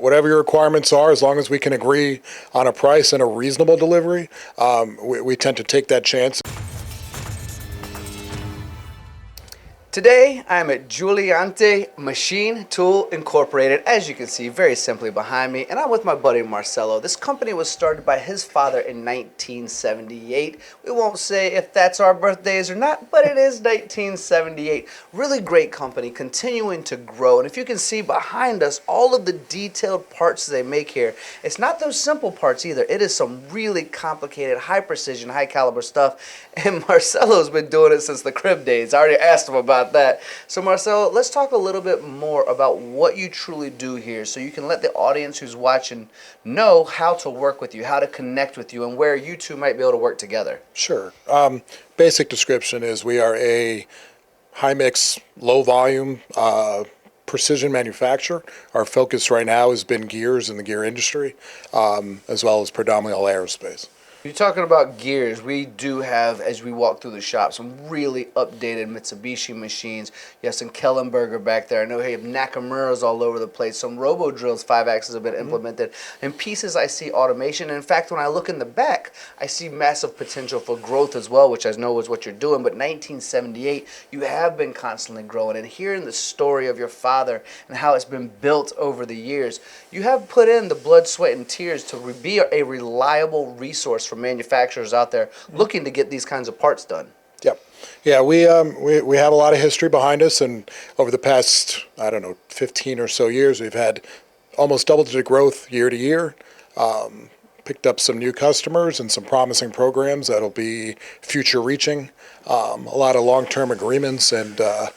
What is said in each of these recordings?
whatever your requirements are, as long as we can agree on a price and a reasonable delivery, we tend to take that chance. Today, I'm at Giuliante Machine Tool Incorporated, as you can see very simply behind me, and I'm with my buddy Marcelo. This company was started by his father in 1978. We won't say if that's our birthdays or not, but it is 1978. Really great company, continuing to grow, and if you can see behind us, all of the detailed parts they make here, it's not those simple parts either. It is some really complicated, high precision, high caliber stuff, and Marcelo's been doing it since the crib days. I already asked him about that. So Marcelo, let's talk a little bit more about what you truly do here so you can let the audience who's watching know how to work with you, how to connect with you, and where you two might be able to work together. Sure. Basic description is we are a high mix, low volume, precision manufacturer. Our focus right now has been gears in the gear industry, as well as predominantly all aerospace. You're talking about gears. We do have, as we walk through the shop, some really updated Mitsubishi machines. You have some Kellenberger back there. I know you have Nakamura's all over the place. Some robo drills, 5-axis have been implemented. And pieces I see automation. And in fact, when I look in the back, I see massive potential for growth as well, which I know is what you're doing. But 1978, you have been constantly growing. And hearing the story of your father and how it's been built over the years, you have put in the blood, sweat, and tears to be a reliable resource for manufacturers out there looking to get these kinds of parts done. Yep. Yeah, we have a lot of history behind us, and over the past, 15 or so years, we've had almost double-digit growth year to year. Picked up some new customers and some promising programs that'll be future-reaching. A lot of long-term agreements and a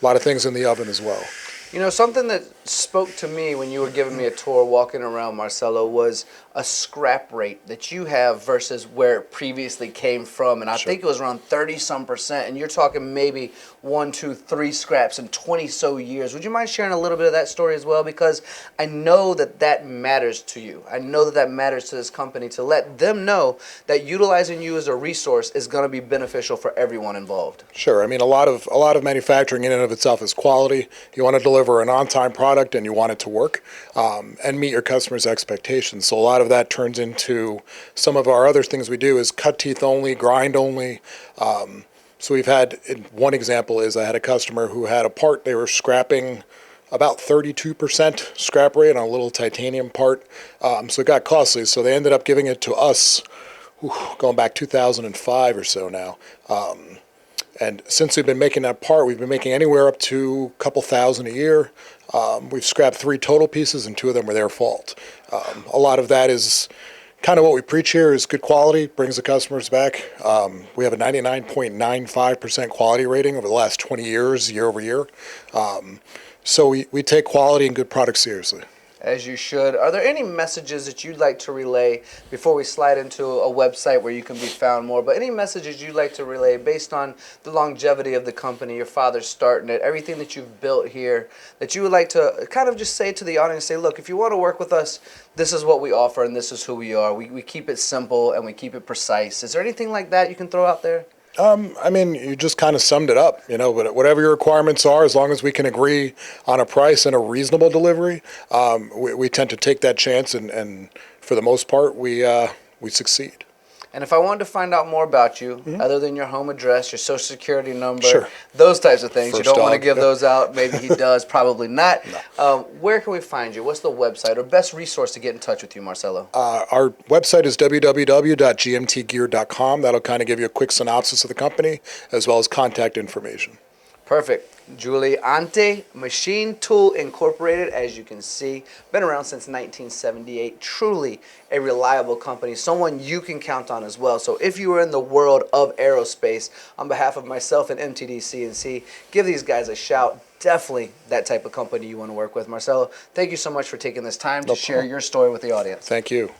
lot of things in the oven as well. You know, something that spoke to me when you were giving me a tour walking around, Marcelo, was a scrap rate that you have versus where it previously came from. And I think it was around 30-some%. And you're talking maybe 1, 2, 3 scraps in 20 so years. Would you mind sharing a little bit of that story as well? Because I know that that matters to you. I know that that matters to this company, to let them know that utilizing you as a resource is going to be beneficial for everyone involved. Sure. I mean, a lot of manufacturing in and of itself is quality. You want to deliver an on-time product and you want it to work and meet your customers' expectations. So a lot of that turns into some of our other things we do is cut teeth only, grind only. So we've had, one example is I had a customer who had a part they were scrapping about 32% scrap rate on a little titanium part. So it got costly. So they ended up giving it to us, going back 2005 or so now. And since we've been making that part, we've been making anywhere up to a couple thousand a year. We've scrapped 3 total pieces, and 2 of them were their fault. A lot of that is kind of what we preach here is good quality, brings the customers back. We have a 99.95% quality rating over the last 20 years, year over year. So we take quality and good products seriously. As you should. Are there any messages that you'd like to relay before we slide into a website where you can be found more? But any messages you'd like to relay based on the longevity of the company, your father starting it, everything that you've built here, that you would like to kind of just say to the audience, say, look, if you want to work with us, this is what we offer and this is who we are. We keep it simple and we keep it precise. Is there anything like that you can throw out there? I mean, you just kind of summed it up, but whatever your requirements are, as long as we can agree on a price and a reasonable delivery, we tend to take that chance, and for the most part, we succeed. And if I wanted to find out more about you, other than your home address, your social security number, Sure. those types of things, you First don't want to dog. give those out. Maybe he does, probably not. No. Where can we find you? What's the website or best resource to get in touch with you, Marcelo? Our website is www.gmtgear.com. That'll kind of give you a quick synopsis of the company, as well as contact information. Perfect. Giuliante Machine Tool Incorporated, as you can see, been around since 1978. Truly a reliable company, someone you can count on as well. So if you are in the world of aerospace, on behalf of myself and MTDCNC, give these guys a shout. Definitely that type of company you want to work with. Marcelo, thank you so much for taking this time to share your story with the audience. Thank you.